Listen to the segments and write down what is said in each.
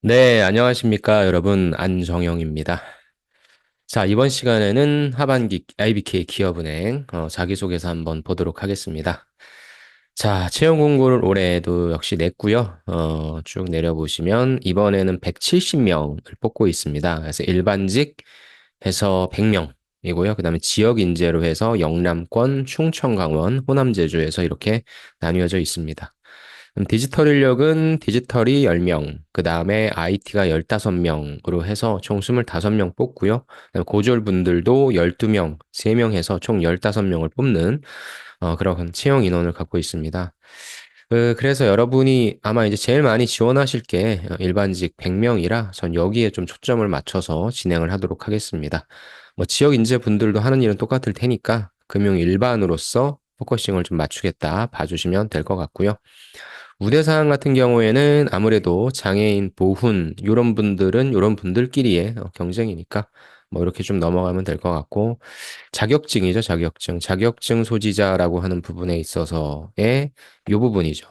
네, 안녕하십니까, 여러분. 안정영입니다. 자, 이번 시간에는 하반기 IBK 기업은행 자기소개서 한번 보도록 하겠습니다. 자, 채용 공고를 올해도 역시 냈고요. 쭉 내려보시면 이번에는 170명을 뽑고 있습니다. 그래서 일반직 해서 100명이고요. 그다음에 지역 인재로 해서 영남권, 충청, 강원, 호남, 제주에서 이렇게 나뉘어져 있습니다. 디지털 인력은 디지털이 10명, 그 다음에 IT가 15명으로 해서 총 25명 뽑고요. 그다음에 고졸 분들도 12명, 3명 해서 총 15명을 뽑는 그런 채용 인원을 갖고 있습니다. 그래서 여러분이 아마 이제 제일 많이 지원하실 게 일반직 100명이라 전 여기에 좀 초점을 맞춰서 진행을 하도록 하겠습니다. 뭐 지역 인재 분들도 하는 일은 똑같을 테니까 금융 일반으로서 포커싱을 좀 맞추겠다 봐주시면 될 것 같고요. 우대사항 같은 경우에는 아무래도 장애인, 보훈, 요런 분들은 요런 분들끼리의 경쟁이니까 뭐 이렇게 좀 넘어가면 될 것 같고, 자격증이죠, 자격증. 자격증 소지자라고 하는 부분에 있어서의 요 부분이죠.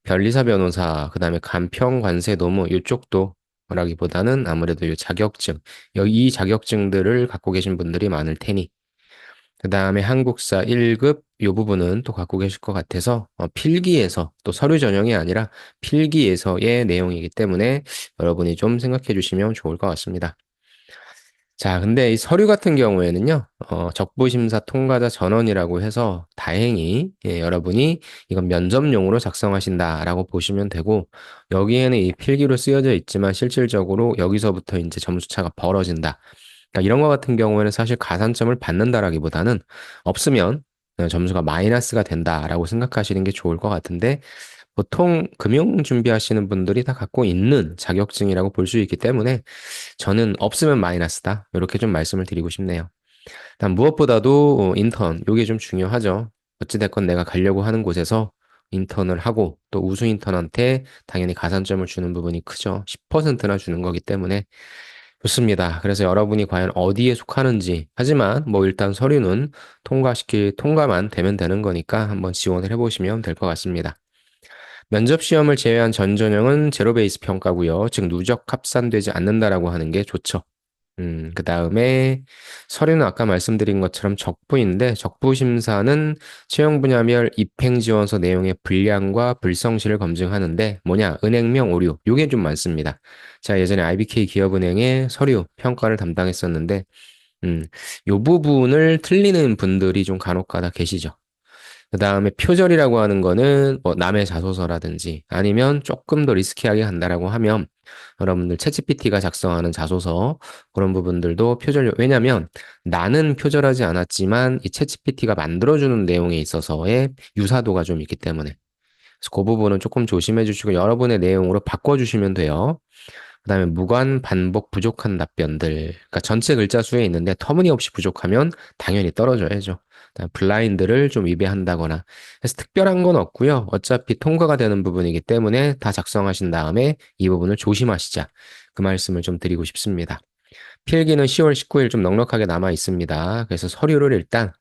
변리사 변호사, 그 다음에 간평, 관세, 노무 요쪽도 라기보다는 아무래도 요 자격증, 이 자격증들을 갖고 계신 분들이 많을 테니 그 다음에 한국사 1급 요 부분은 또 갖고 계실 것 같아서 필기에서 또 서류 전형이 아니라 필기에서의 내용이기 때문에 여러분이 좀 생각해 주시면 좋을 것 같습니다. 자, 근데 이 서류 같은 경우에는요, 적부심사 통과자 전원이라고 해서 다행히 여러분이 이건 면접용으로 작성하신다라고 보시면 되고, 여기에는 이 필기로 쓰여져 있지만 실질적으로 여기서부터 이제 점수차가 벌어진다. 그러니까 이런 거 같은 경우에는 사실 가산점을 받는다라기보다는 없으면 점수가 마이너스가 된다라고 생각하시는 게 좋을 것 같은데, 보통 금융 준비하시는 분들이 다 갖고 있는 자격증이라고 볼 수 있기 때문에 저는 없으면 마이너스다. 이렇게 좀 말씀을 드리고 싶네요. 단 무엇보다도 인턴, 요게 좀 중요하죠. 어찌됐건 내가 가려고 하는 곳에서 인턴을 하고 또 우수 인턴한테 당연히 가산점을 주는 부분이 크죠. 10%나 주는 거기 때문에 좋습니다. 그래서 여러분이 과연 어디에 속하는지, 하지만 뭐 일단 서류는 통과만 되면 되는 거니까 한번 지원을 해보시면 될 것 같습니다. 면접 시험을 제외한 전 전형은 제로 베이스 평가고요. 즉 누적 합산되지 않는다라고 하는 게 좋죠. 그 다음에 서류는 아까 말씀드린 것처럼 적부인데 적부 심사는 채용 분야별 입행 지원서 내용의 불량과 불성실을 검증하는데 뭐냐 은행명 오류 요게 좀 많습니다. 자 예전에 IBK 기업은행의 서류 평가를 담당했었는데 음, 요 부분을 틀리는 분들이 좀 간혹가다 계시죠. 그 다음에 표절이라고 하는 거는 뭐 남의 자소서라든지 아니면 조금 더 리스키하게 간다라고 하면 여러분들 챗GPT가 작성하는 자소서 그런 부분들도 표절, 왜냐면 나는 표절하지 않았지만 이 챗GPT가 만들어주는 내용에 있어서의 유사도가 좀 있기 때문에 그래서 그 부분은 조금 조심해 주시고 여러분의 내용으로 바꿔주시면 돼요. 그다음에 무관, 반복, 부족한 답변들. 그러니까 전체 글자 수에 있는데 터무니없이 부족하면 당연히 떨어져야죠. 그다음에 블라인드를 좀 위배한다거나. 그래서 특별한 건 없고요. 어차피 통과가 되는 부분이기 때문에 다 작성하신 다음에 이 부분을 조심하시자. 그 말씀을 좀 드리고 싶습니다. 필기는 10월 19일 좀 넉넉하게 남아 있습니다. 그래서 서류를 일단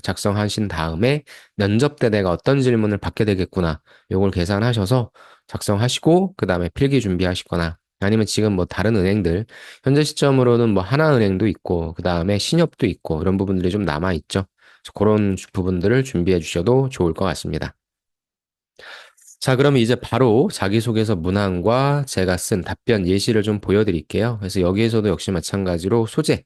작성하신 다음에 면접 때 내가 어떤 질문을 받게 되겠구나. 요걸 계산하셔서 작성하시고 그다음에 필기 준비하시거나 아니면 지금 뭐 다른 은행들 현재 시점으로는 뭐 하나은행도 있고 그다음에 신협도 있고 이런 부분들이 좀 남아 있죠. 그래서 그런 부분들을 준비해 주셔도 좋을 것 같습니다. 자, 그러면 이제 바로 자기소개서 문항과 제가 쓴 답변 예시를 좀 보여드릴게요. 그래서 여기에서도 역시 마찬가지로 소재,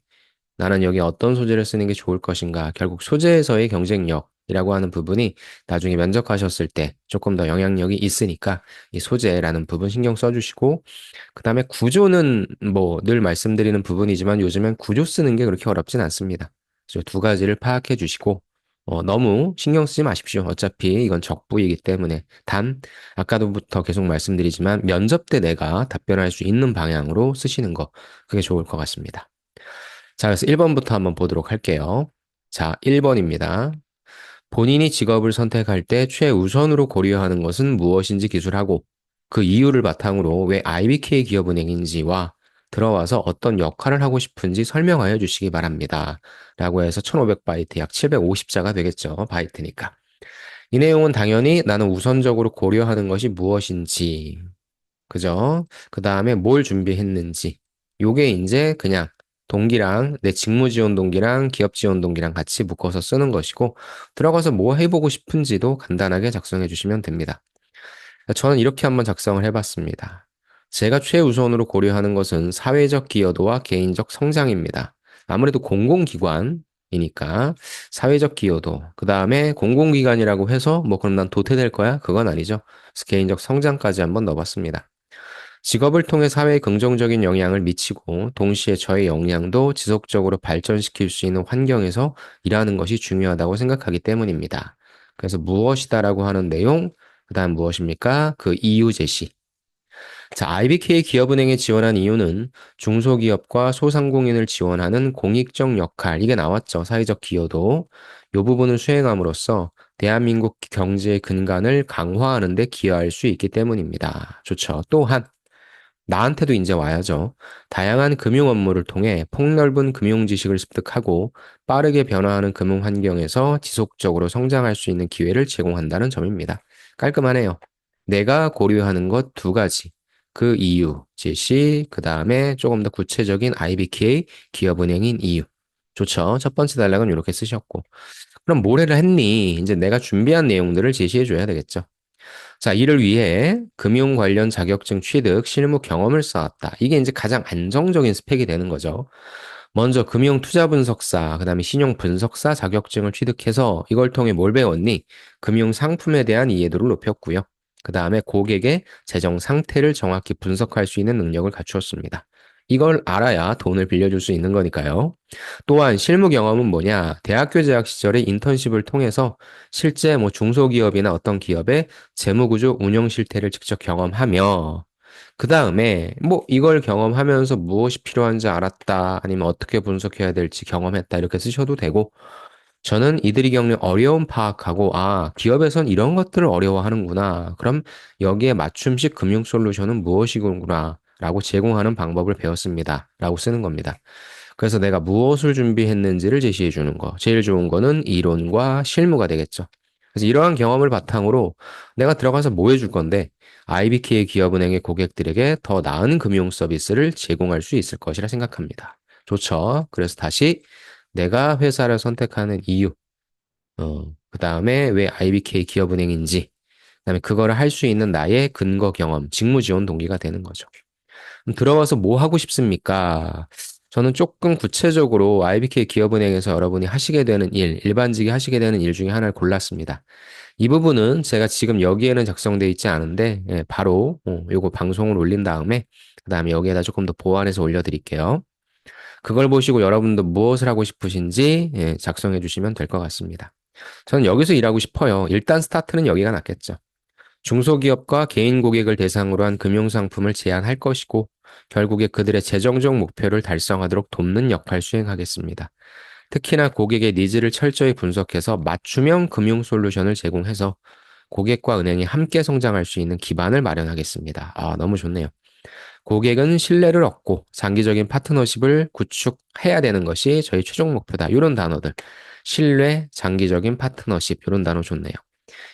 나는 여기 어떤 소재를 쓰는 게 좋을 것인가. 결국 소재에서의 경쟁력이라고 하는 부분이 나중에 면접하셨을 때 조금 더 영향력이 있으니까 이 소재라는 부분 신경 써주시고, 그 다음에 구조는 뭐 늘 말씀드리는 부분이지만 요즘엔 구조 쓰는 게 그렇게 어렵진 않습니다. 그래서 두 가지를 파악해 주시고, 너무 신경 쓰지 마십시오. 어차피 이건 적부이기 때문에. 단, 아까부터 계속 말씀드리지만 면접 때 내가 답변할 수 있는 방향으로 쓰시는 거, 그게 좋을 것 같습니다. 자, 그래서 1번부터 한번 보도록 할게요. 자, 1번입니다. 본인이 직업을 선택할 때 최우선으로 고려하는 것은 무엇인지 기술하고 그 이유를 바탕으로 왜 IBK 기업은행인지와 들어와서 어떤 역할을 하고 싶은지 설명하여 주시기 바랍니다. 라고 해서 1500바이트 약 750자가 되겠죠. 바이트니까. 이 내용은 당연히 나는 우선적으로 고려하는 것이 무엇인지. 그죠? 그 다음에 뭘 준비했는지. 요게 이제 그냥 동기랑 내 직무 지원 동기랑 기업 지원 동기랑 같이 묶어서 쓰는 것이고, 들어가서 뭐 해보고 싶은지도 간단하게 작성해 주시면 됩니다. 저는 이렇게 한번 작성을 해봤습니다. 제가 최우선으로 고려하는 것은 사회적 기여도와 개인적 성장입니다. 아무래도 공공기관이니까 사회적 기여도, 그 다음에 공공기관이라고 해서 뭐 그럼 난 도태될 거야? 그건 아니죠. 그래서 개인적 성장까지 한번 넣어봤습니다. 직업을 통해 사회에 긍정적인 영향을 미치고 동시에 저의 역량도 지속적으로 발전시킬 수 있는 환경에서 일하는 것이 중요하다고 생각하기 때문입니다. 그래서 무엇이다라고 하는 내용, 그다음 무엇입니까? 그 이유 제시. 자, IBK 기업은행에 지원한 이유는 중소기업과 소상공인을 지원하는 공익적 역할, 이게 나왔죠. 사회적 기여도. 이 부분을 수행함으로써 대한민국 경제의 근간을 강화하는 데 기여할 수 있기 때문입니다. 좋죠. 또한 나한테도 이제 와야죠. 다양한 금융 업무를 통해 폭넓은 금융 지식을 습득하고 빠르게 변화하는 금융 환경에서 지속적으로 성장할 수 있는 기회를 제공한다는 점입니다. 깔끔하네요. 내가 고려하는 것 두 가지. 그 이유, 제시, 그 다음에 조금 더 구체적인 IBK 기업은행인 이유. 좋죠. 첫 번째 단락은 이렇게 쓰셨고. 그럼 뭐래를 했니? 이제 내가 준비한 내용들을 제시해 줘야 되겠죠. 자, 이를 위해 금융 관련 자격증 취득, 실무 경험을 쌓았다. 이게 이제 가장 안정적인 스펙이 되는 거죠. 먼저 금융 투자 분석사, 그다음에 신용 분석사 자격증을 취득해서 이걸 통해 뭘 배웠니? 금융 상품에 대한 이해도를 높였고요. 그다음에 고객의 재정 상태를 정확히 분석할 수 있는 능력을 갖추었습니다. 이걸 알아야 돈을 빌려줄 수 있는 거니까요. 또한 실무 경험은 뭐냐? 대학교 재학 시절에 인턴십을 통해서 실제 뭐 중소기업이나 어떤 기업의 재무구조 운영 실태를 직접 경험하며 그 다음에 뭐 이걸 경험하면서 무엇이 필요한지 알았다 아니면 어떻게 분석해야 될지 경험했다 이렇게 쓰셔도 되고 저는 이들이 겪는 어려움 파악하고 아 기업에선 이런 것들을 어려워하는구나 그럼 여기에 맞춤식 금융 솔루션은 무엇이구나 라고 제공하는 방법을 배웠습니다 라고 쓰는 겁니다. 그래서 내가 무엇을 준비했는지를 제시해 주는 거. 제일 좋은 거는 이론과 실무가 되겠죠. 그래서 이러한 경험을 바탕으로 내가 들어가서 뭐 해줄 건데 IBK 기업은행의 고객들에게 더 나은 금융 서비스를 제공할 수 있을 것이라 생각합니다. 좋죠. 그래서 다시 내가 회사를 선택하는 이유, 그 다음에 왜 IBK 기업은행인지, 그다음에 그거를 할 수 있는 나의 근거 경험, 직무 지원 동기가 되는 거죠. 그럼 들어가서 뭐 하고 싶습니까? 저는 조금 구체적으로 IBK 기업은행에서 여러분이 하시게 되는 일, 일반직이 하시게 되는 일 중에 하나를 골랐습니다. 이 부분은 제가 지금 여기에는 작성되어 있지 않은데, 예, 바로 요거 방송을 올린 다음에, 그 다음에 여기에다 조금 더 보완해서 올려드릴게요. 그걸 보시고 여러분도 무엇을 하고 싶으신지 예, 작성해 주시면 될 것 같습니다. 저는 여기서 일하고 싶어요. 일단 스타트는 여기가 낫겠죠. 중소기업과 개인 고객을 대상으로 한 금융상품을 제안할 것이고, 결국에 그들의 재정적 목표를 달성하도록 돕는 역할 수행하겠습니다. 특히나 고객의 니즈를 철저히 분석해서 맞춤형 금융 솔루션을 제공해서 고객과 은행이 함께 성장할 수 있는 기반을 마련하겠습니다. 아, 너무 좋네요. 고객은 신뢰를 얻고 장기적인 파트너십을 구축해야 되는 것이 저희 최종 목표다. 이런 단어들. 신뢰, 장기적인 파트너십, 이런 단어 좋네요.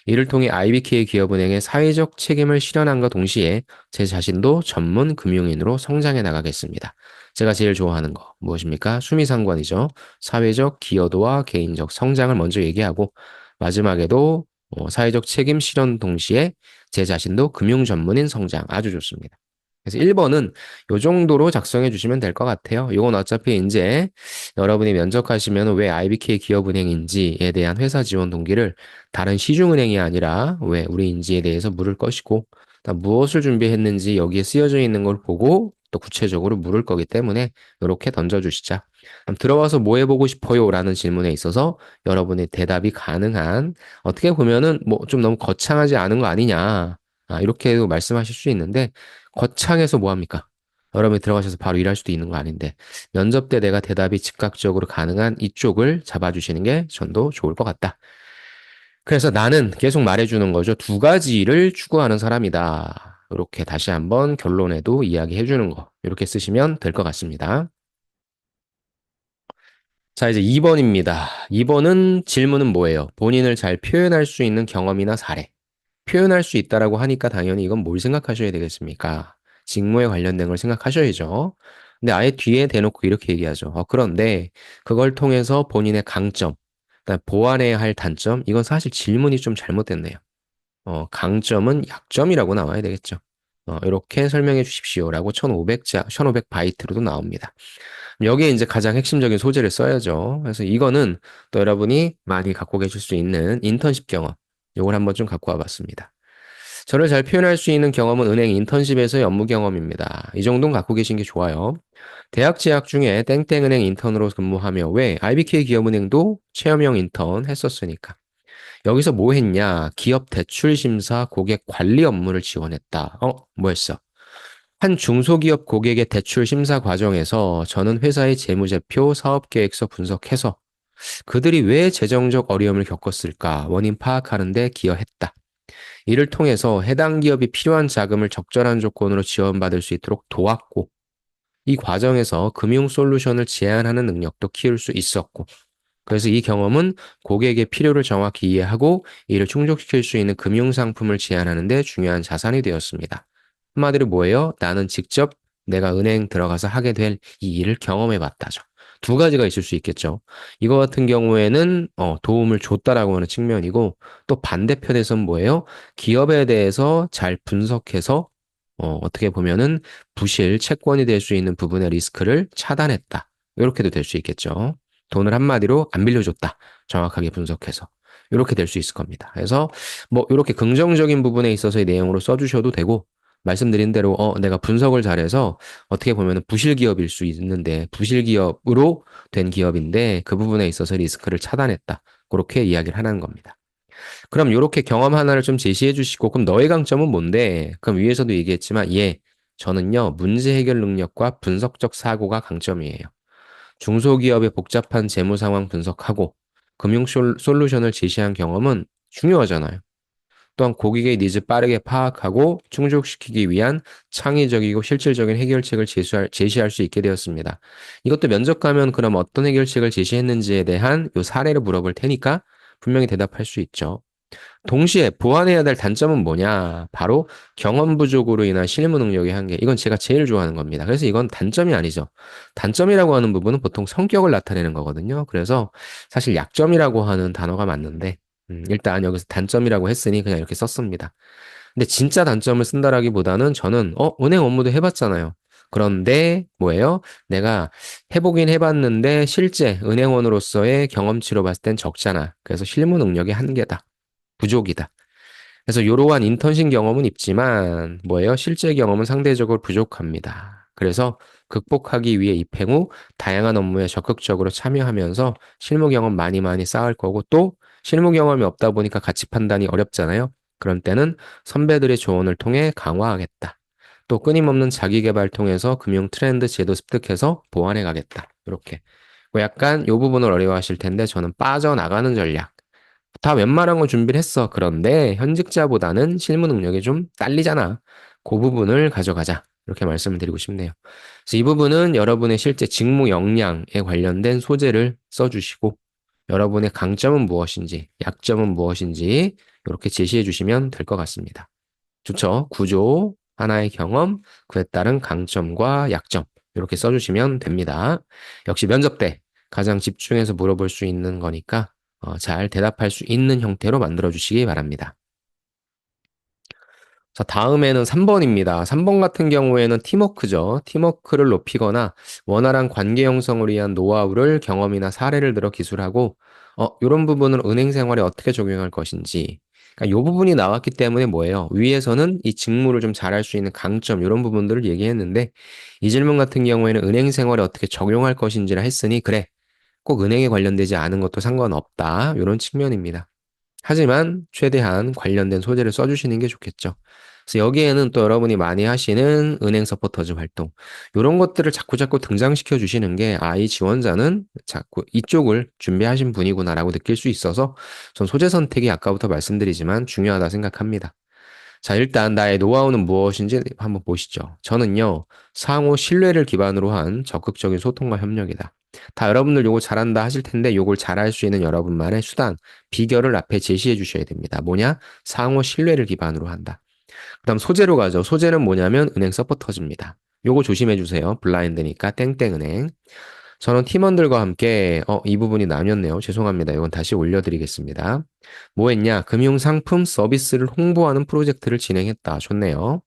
이를 통해 IBK 기업은행의 사회적 책임을 실현함과 동시에 제 자신도 전문 금융인으로 성장해 나가겠습니다. 제가 제일 좋아하는 거 무엇입니까? 수미상관이죠. 사회적 기여도와 개인적 성장을 먼저 얘기하고 마지막에도 사회적 책임 실현 동시에 제 자신도 금융 전문인 성장 아주 좋습니다. 그래서 1번은 이 정도로 작성해 주시면 될 것 같아요. 이건 어차피 이제 여러분이 면접하시면 왜 IBK 기업은행인지에 대한 회사 지원 동기를 다른 시중은행이 아니라 왜 우리인지에 대해서 물을 것이고 무엇을 준비했는지 여기에 쓰여져 있는 걸 보고 또 구체적으로 물을 거기 때문에 이렇게 던져주시자. 그럼 들어와서 뭐 해보고 싶어요? 라는 질문에 있어서 여러분의 대답이 가능한 어떻게 보면은 뭐 좀 너무 거창하지 않은 거 아니냐. 이렇게도 말씀하실 수 있는데 거창해서 뭐 합니까? 여러분이 들어가셔서 바로 일할 수도 있는 거 아닌데 면접 때 내가 대답이 즉각적으로 가능한 이쪽을 잡아주시는 게 전도 좋을 것 같다. 그래서 나는 계속 말해주는 거죠. 두 가지를 추구하는 사람이다. 이렇게 다시 한번 결론에도 이야기해 주는 거. 이렇게 쓰시면 될 것 같습니다. 자, 이제 2번입니다. 2번은 질문은 뭐예요? 본인을 잘 표현할 수 있는 경험이나 사례. 표현할 수 있다라고 하니까 당연히 이건 뭘 생각하셔야 되겠습니까? 직무에 관련된 걸 생각하셔야죠. 근데 아예 뒤에 대놓고 이렇게 얘기하죠. 그런데 그걸 통해서 본인의 강점, 그다음에 보완해야 할 단점, 이건 사실 질문이 좀 잘못됐네요. 강점은 약점이라고 나와야 되겠죠. 이렇게 설명해 주십시오라고 1500 바이트로도 나옵니다. 여기에 이제 가장 핵심적인 소재를 써야죠. 그래서 이거는 또 여러분이 많이 갖고 계실 수 있는 인턴십 경험, 요걸 한번 좀 갖고 와봤습니다. 저를 잘 표현할 수 있는 경험은 은행 인턴십에서의 업무 경험입니다. 이 정도는 갖고 계신 게 좋아요. 대학 재학 중에 땡땡은행 인턴으로 근무하며 왜 IBK 기업은행도 체험형 인턴 했었으니까. 여기서 뭐 했냐? 기업 대출 심사 고객 관리 업무를 지원했다. 뭐 했어? 한 중소기업 고객의 대출 심사 과정에서 저는 회사의 재무제표, 사업계획서 분석해서 그들이 왜 재정적 어려움을 겪었을까 원인 파악하는 데 기여했다. 이를 통해서 해당 기업이 필요한 자금을 적절한 조건으로 지원받을 수 있도록 도왔고, 이 과정에서 금융 솔루션을 제안하는 능력도 키울 수 있었고, 그래서 이 경험은 고객의 필요를 정확히 이해하고 이를 충족시킬 수 있는 금융 상품을 제안하는 데 중요한 자산이 되었습니다. 한마디로 뭐예요? 나는 직접 내가 은행 들어가서 하게 될 이 일을 경험해 봤다죠. 두 가지가 있을 수 있겠죠. 이거 같은 경우에는 도움을 줬다라고 하는 측면이고, 또 반대편에서는 뭐예요? 기업에 대해서 잘 분석해서 어떻게 보면은 부실, 채권이 될 수 있는 부분의 리스크를 차단했다. 이렇게도 될 수 있겠죠. 돈을 한마디로 안 빌려줬다. 정확하게 분석해서. 이렇게 될 수 있을 겁니다. 그래서 뭐 이렇게 긍정적인 부분에 있어서의 내용으로 써주셔도 되고, 말씀드린 대로 내가 분석을 잘해서 어떻게 보면 부실 기업일 수 있는데 부실 기업으로 된 기업인데 그 부분에 있어서 리스크를 차단했다. 그렇게 이야기를 하는 겁니다. 그럼 이렇게 경험 하나를 좀 제시해 주시고 그럼 너의 강점은 뭔데? 그럼 위에서도 얘기했지만 저는요 문제 해결 능력과 분석적 사고가 강점이에요. 중소기업의 복잡한 재무 상황 분석하고 금융 솔루션을 제시한 경험은 중요하잖아요. 또한 고객의 니즈 빠르게 파악하고 충족시키기 위한 창의적이고 실질적인 해결책을 제시할 수 있게 되었습니다. 이것도 면접 가면 그럼 어떤 해결책을 제시했는지에 대한 요 사례를 물어볼 테니까 분명히 대답할 수 있죠. 동시에 보완해야 될 단점은 뭐냐? 바로 경험 부족으로 인한 실무 능력의 한계. 이건 제가 제일 좋아하는 겁니다. 그래서 이건 단점이 아니죠. 단점이라고 하는 부분은 보통 성격을 나타내는 거거든요. 그래서 사실 약점이라고 하는 단어가 맞는데, 일단 여기서 단점이라고 했으니 그냥 이렇게 썼습니다. 근데 진짜 단점을 쓴다라기보다는 저는, 은행 업무도 해봤잖아요. 그런데 뭐예요? 내가 해보긴 해봤는데 실제 은행원으로서의 경험치로 봤을 땐 적잖아. 그래서 실무 능력의 한계다. 부족이다. 그래서 이러한 인턴십 경험은 있지만 뭐예요? 실제 경험은 상대적으로 부족합니다. 그래서 극복하기 위해 입행 후 다양한 업무에 적극적으로 참여하면서 실무 경험 많이 많이 쌓을 거고 또 실무 경험이 없다 보니까 가치 판단이 어렵잖아요. 그런 때는 선배들의 조언을 통해 강화하겠다. 또 끊임없는 자기 개발 통해서 금융 트렌드 제도 습득해서 보완해 가겠다. 이렇게. 뭐 약간 이 부분을 어려워하실 텐데 저는 빠져나가는 전략. 다 웬만한 건 준비를 했어. 그런데 현직자보다는 실무 능력이 좀 딸리잖아. 그 부분을 가져가자. 이렇게 말씀을 드리고 싶네요. 그래서 이 부분은 여러분의 실제 직무 역량에 관련된 소재를 써주시고 여러분의 강점은 무엇인지, 약점은 무엇인지 이렇게 제시해 주시면 될 것 같습니다. 좋죠? 구조, 하나의 경험, 그에 따른 강점과 약점 이렇게 써주시면 됩니다. 역시 면접 때 가장 집중해서 물어볼 수 있는 거니까 잘 대답할 수 있는 형태로 만들어 주시기 바랍니다. 자, 다음에는 3번입니다. 3번 같은 경우에는 팀워크죠. 팀워크를 높이거나 원활한 관계 형성을 위한 노하우를 경험이나 사례를 들어 기술하고, 이런 부분을 은행 생활에 어떻게 적용할 것인지. 그러니까 이 부분이 나왔기 때문에 뭐예요? 위에서는 이 직무를 좀 잘할 수 있는 강점, 이런 부분들을 얘기했는데, 이 질문 같은 경우에는 은행 생활에 어떻게 적용할 것인지를 했으니, 그래. 꼭 은행에 관련되지 않은 것도 상관없다. 이런 측면입니다. 하지만 최대한 관련된 소재를 써주시는 게 좋겠죠. 그래서 여기에는 또 여러분이 많이 하시는 은행 서포터즈 활동, 이런 것들을 자꾸자꾸 등장시켜 주시는 게, 이 지원자는 자꾸 이쪽을 준비하신 분이구나라고 느낄 수 있어서 전 소재 선택이 아까부터 말씀드리지만 중요하다 생각합니다. 자, 일단 나의 노하우는 무엇인지 한번 보시죠. 저는요, 상호 신뢰를 기반으로 한 적극적인 소통과 협력이다. 다 여러분들 요거 잘한다 하실 텐데 요걸 잘할 수 있는 여러분만의 수단, 비결을 앞에 제시해 주셔야 됩니다. 뭐냐? 상호 신뢰를 기반으로 한다. 그다음 소재로 가죠. 소재는 뭐냐면 은행 서포터즈입니다. 요거 조심해 주세요. 블라인드니까 땡땡은행. 저는 팀원들과 함께 이 부분이 나뉘었네요. 죄송합니다. 이건 다시 올려드리겠습니다. 뭐 했냐? 금융 상품 서비스를 홍보하는 프로젝트를 진행했다. 좋네요.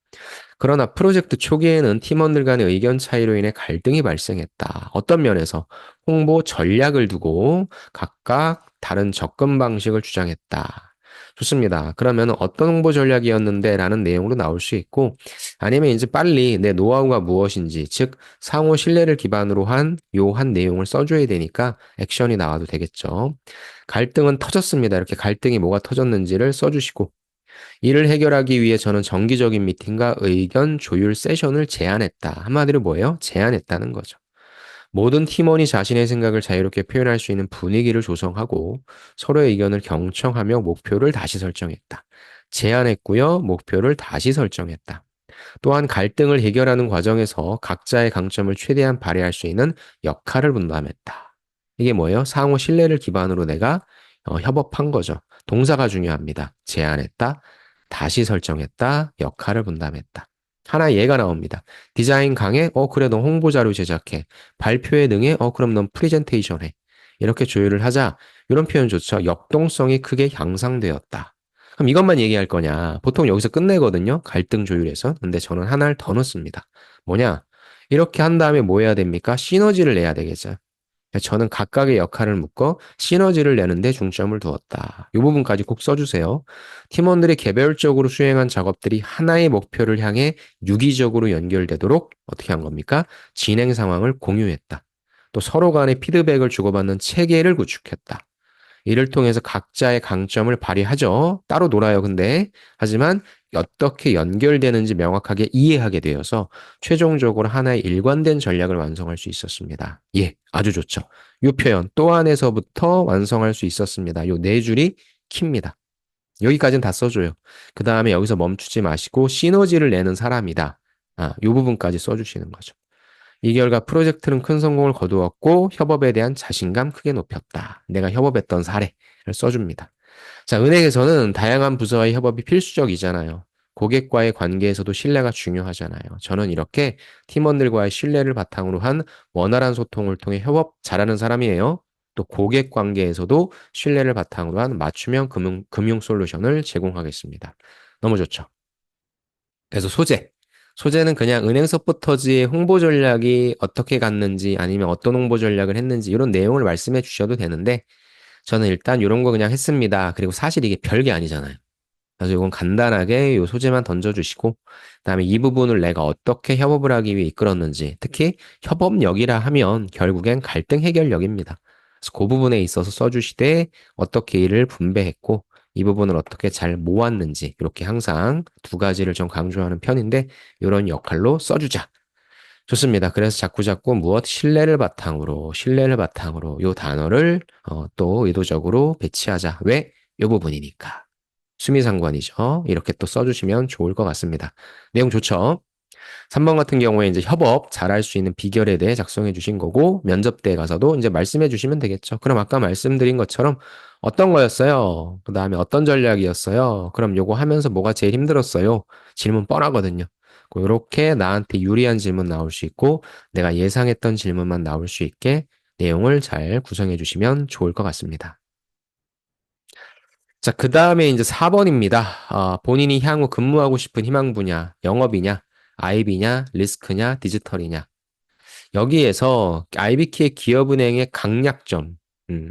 그러나 프로젝트 초기에는 팀원들 간의 의견 차이로 인해 갈등이 발생했다. 어떤 면에서 홍보 전략을 두고 각각 다른 접근 방식을 주장했다. 좋습니다. 그러면 어떤 홍보 전략이었는데 라는 내용으로 나올 수 있고 아니면 이제 빨리 내 노하우가 무엇인지 즉 상호 신뢰를 기반으로 한 요 한 내용을 써줘야 되니까 액션이 나와도 되겠죠. 갈등은 터졌습니다. 이렇게 갈등이 뭐가 터졌는지를 써주시고 이를 해결하기 위해 저는 정기적인 미팅과 의견 조율 세션을 제안했다. 한마디로 뭐예요? 제안했다는 거죠. 모든 팀원이 자신의 생각을 자유롭게 표현할 수 있는 분위기를 조성하고 서로의 의견을 경청하며 목표를 다시 설정했다. 제안했고요. 목표를 다시 설정했다. 또한 갈등을 해결하는 과정에서 각자의 강점을 최대한 발휘할 수 있는 역할을 분담했다. 이게 뭐예요? 상호 신뢰를 기반으로 내가 협업한 거죠. 동사가 중요합니다. 제안했다, 다시 설정했다, 역할을 분담했다. 하나의 예가 나옵니다. 디자인 강의, 그래, 너 홍보 자료 제작해. 발표회 등에, 그럼 넌 프레젠테이션 해. 이렇게 조율을 하자. 이런 표현 좋죠. 역동성이 크게 향상되었다. 그럼 이것만 얘기할 거냐? 보통 여기서 끝내거든요. 갈등 조율에서. 근데 저는 하나를 더 넣습니다. 뭐냐? 이렇게 한 다음에 뭐 해야 됩니까? 시너지를 내야 되겠죠. 저는 각각의 역할을 묶어 시너지를 내는데 중점을 두었다. 이 부분까지 꼭 써주세요. 팀원들이 개별적으로 수행한 작업들이 하나의 목표를 향해 유기적으로 연결되도록 어떻게 한 겁니까? 진행 상황을 공유했다. 또 서로 간의 피드백을 주고받는 체계를 구축했다. 이를 통해서 각자의 강점을 발휘하죠. 따로 놀아요, 근데. 하지만 어떻게 연결되는지 명확하게 이해하게 되어서 최종적으로 하나의 일관된 전략을 완성할 수 있었습니다. 예, 아주 좋죠. 이 표현 또 안에서부터 완성할 수 있었습니다. 요 네 줄이 킵니다. 여기까지는 다 써줘요. 그 다음에 여기서 멈추지 마시고 시너지를 내는 사람이다. 요 부분까지 써주시는 거죠. 이 결과 프로젝트는 큰 성공을 거두었고 협업에 대한 자신감 크게 높였다. 내가 협업했던 사례를 써줍니다. 자, 은행에서는 다양한 부서와의 협업이 필수적이잖아요. 고객과의 관계에서도 신뢰가 중요하잖아요. 저는 이렇게 팀원들과의 신뢰를 바탕으로 한 원활한 소통을 통해 협업 잘하는 사람이에요. 또 고객 관계에서도 신뢰를 바탕으로 한 맞춤형 금융 솔루션을 제공하겠습니다. 너무 좋죠. 그래서 소재. 소재는 그냥 은행 서포터즈의 홍보 전략이 어떻게 갔는지 아니면 어떤 홍보 전략을 했는지 이런 내용을 말씀해 주셔도 되는데 저는 일단 이런 거 그냥 했습니다. 그리고 사실 이게 별게 아니잖아요. 그래서 이건 간단하게 요 소재만 던져주시고 그다음에 이 부분을 내가 어떻게 협업을 하기 위해 이끌었는지 특히 협업력이라 하면 결국엔 갈등 해결력입니다. 그래서 그 부분에 있어서 써주시되 어떻게 일을 분배했고 이 부분을 어떻게 잘 모았는지 이렇게 항상 두 가지를 좀 강조하는 편인데 이런 역할로 써주자. 좋습니다. 그래서 자꾸자꾸 무엇 신뢰를 바탕으로 요 단어를 또 의도적으로 배치하자. 왜? 요 부분이니까. 수미상관이죠. 이렇게 또 써주시면 좋을 것 같습니다. 내용 좋죠? 3번 같은 경우에 이제 협업 잘할 수 있는 비결에 대해 작성해 주신 거고, 면접 때 가서도 이제 말씀해 주시면 되겠죠. 그럼 아까 말씀드린 것처럼 어떤 거였어요? 그 다음에 어떤 전략이었어요? 그럼 요거 하면서 뭐가 제일 힘들었어요? 질문 뻔하거든요. 이렇게 나한테 유리한 질문 나올 수 있고, 내가 예상했던 질문만 나올 수 있게 내용을 잘 구성해 주시면 좋을 것 같습니다. 자, 그 다음에 이제 4번입니다. 본인이 향후 근무하고 싶은 희망 분야, 영업이냐, IB냐, 리스크냐, 디지털이냐. 여기에서 IBK의 기업은행의 강약점,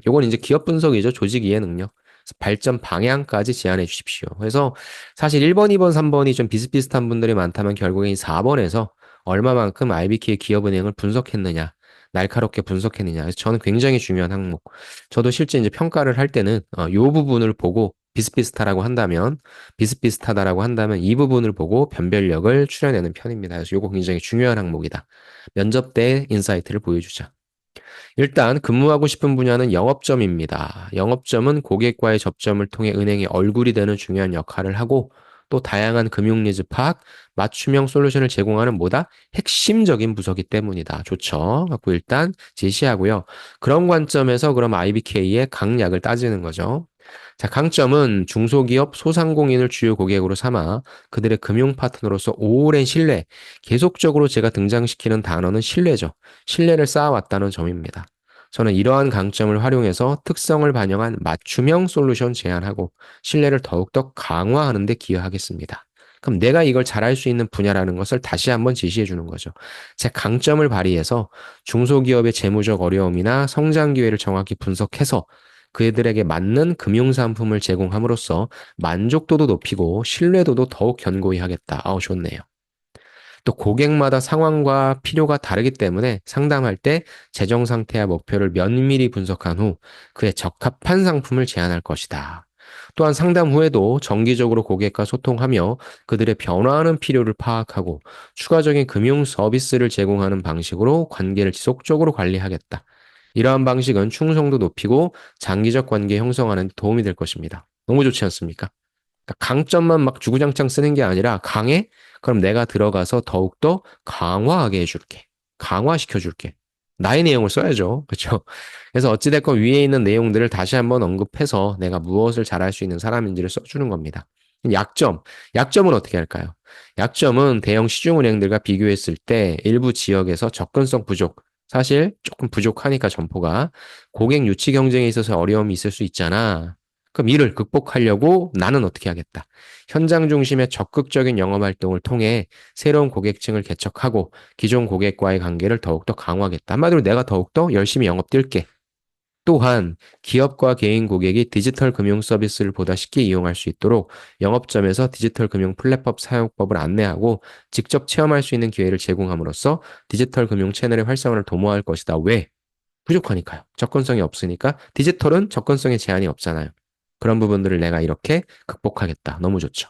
요건 이제 기업 분석이죠. 조직 이해 능력. 그래서 발전 방향까지 제안해 주십시오. 그래서 사실 1번, 2번, 3번이 좀 비슷비슷한 분들이 많다면 결국엔 이 4번에서 얼마만큼 IBK의 기업은행을 분석했느냐, 날카롭게 분석했느냐. 그래서 저는 굉장히 중요한 항목. 저도 실제 이제 평가를 할 때는 요 부분을 보고 비슷비슷하다라고 한다면 이 부분을 보고 변별력을 추려내는 편입니다. 그래서 요거 굉장히 중요한 항목이다. 면접 때 인사이트를 보여주자. 일단 근무하고 싶은 분야는 영업점입니다. 영업점은 고객과의 접점을 통해 은행의 얼굴이 되는 중요한 역할을 하고 또 다양한 금융 니즈 파악, 맞춤형 솔루션을 제공하는 뭐다? 핵심적인 부서기 때문이다. 좋죠. 갖고 일단 제시하고요. 그런 관점에서 그럼 IBK의 강약을 따지는 거죠. 자, 강점은 중소기업 소상공인을 주요 고객으로 삼아 그들의 금융 파트너로서 오랜 신뢰, 계속적으로 제가 등장시키는 단어는 신뢰죠. 신뢰를 쌓아왔다는 점입니다. 저는 이러한 강점을 활용해서 특성을 반영한 맞춤형 솔루션 제안하고 신뢰를 더욱더 강화하는 데 기여하겠습니다. 그럼 내가 이걸 잘할 수 있는 분야라는 것을 다시 한번 제시해 주는 거죠. 제 강점을 발휘해서 중소기업의 재무적 어려움이나 성장 기회를 정확히 분석해서 그들에게 맞는 금융상품을 제공함으로써 만족도도 높이고 신뢰도도 더욱 견고히 하겠다. 아우, 좋네요. 또 고객마다 상황과 필요가 다르기 때문에 상담할 때 재정 상태와 목표를 면밀히 분석한 후 그에 적합한 상품을 제안할 것이다. 또한 상담 후에도 정기적으로 고객과 소통하며 그들의 변화하는 필요를 파악하고 추가적인 금융 서비스를 제공하는 방식으로 관계를 지속적으로 관리하겠다. 이러한 방식은 충성도 높이고 장기적 관계 형성하는 데 도움이 될 것입니다. 너무 좋지 않습니까? 그러니까 강점만 막 주구장창 쓰는 게 아니라 강해? 그럼 내가 들어가서 더욱더 강화하게 해줄게. 강화시켜줄게. 나의 내용을 써야죠. 그렇죠? 그래서 어찌됐건 위에 있는 내용들을 다시 한번 언급해서 내가 무엇을 잘할 수 있는 사람인지를 써주는 겁니다. 약점. 약점은 어떻게 할까요? 약점은 대형 시중은행들과 비교했을 때 일부 지역에서 접근성 부족. 사실 조금 부족하니까 점포가 고객 유치 경쟁에 있어서 어려움이 있을 수 있잖아. 그럼 이를 극복하려고 나는 어떻게 하겠다. 현장 중심의 적극적인 영업 활동을 통해 새로운 고객층을 개척하고 기존 고객과의 관계를 더욱더 강화하겠다. 한마디로 내가 더욱더 열심히 영업 뛸게. 또한 기업과 개인 고객이 디지털 금융 서비스를 보다 쉽게 이용할 수 있도록 영업점에서 디지털 금융 플랫폼 사용법을 안내하고 직접 체험할 수 있는 기회를 제공함으로써 디지털 금융 채널의 활성화를 도모할 것이다. 왜? 부족하니까요. 접근성이 없으니까 디지털은 접근성에 제한이 없잖아요. 그런 부분들을 내가 이렇게 극복하겠다. 너무 좋죠.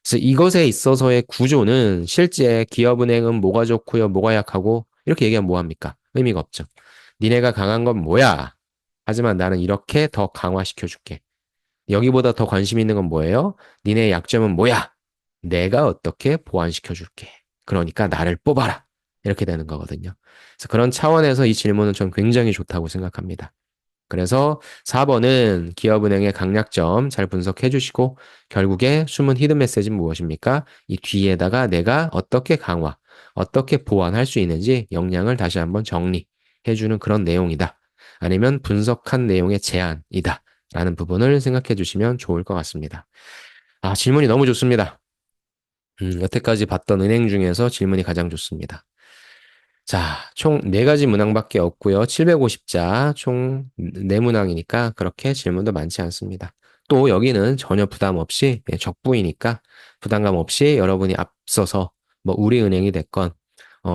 그래서 이것에 있어서의 구조는 실제 기업은행은 뭐가 좋고요, 뭐가 약하고 이렇게 얘기하면 뭐합니까? 의미가 없죠. 니네가 강한 건 뭐야? 하지만 나는 이렇게 더 강화시켜 줄게. 여기보다 더 관심 있는 건 뭐예요? 니네 약점은 뭐야? 내가 어떻게 보완시켜 줄게. 그러니까 나를 뽑아라. 이렇게 되는 거거든요. 그래서 그런 차원에서 이 질문은 전 굉장히 좋다고 생각합니다. 그래서 4번은 기업은행의 강약점 잘 분석해 주시고 결국에 숨은 히든 메시지는 무엇입니까? 이 뒤에다가 내가 어떻게 강화, 어떻게 보완할 수 있는지 역량을 다시 한번 정리해 주는 그런 내용이다. 아니면 분석한 내용의 제안이다. 라는 부분을 생각해 주시면 좋을 것 같습니다. 아, 질문이 너무 좋습니다. 여태까지 봤던 은행 중에서 질문이 가장 좋습니다. 자, 총 4가지 문항밖에 없고요. 750자 총 4문항이니까 그렇게 질문도 많지 않습니다. 또 여기는 전혀 부담 없이 적부이니까 부담감 없이 여러분이 앞서서 뭐 우리은행이 됐건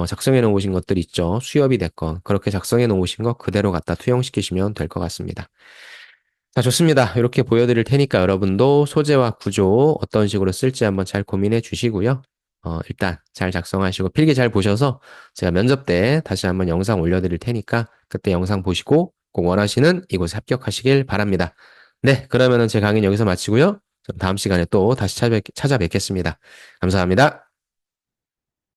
작성해 놓으신 것들 있죠. 수협이 됐건 그렇게 작성해 놓으신 거 그대로 갖다 투영시키시면 될 것 같습니다. 자, 좋습니다. 이렇게 보여드릴 테니까 여러분도 소재와 구조 어떤 식으로 쓸지 한번 잘 고민해 주시고요. 일단 잘 작성하시고 필기 잘 보셔서 제가 면접 때 다시 한번 영상 올려드릴 테니까 그때 영상 보시고 꼭 원하시는 이곳에 합격하시길 바랍니다. 네, 그러면은 제 강의는 여기서 마치고요. 다음 시간에 또 다시 찾아뵙겠습니다. 감사합니다.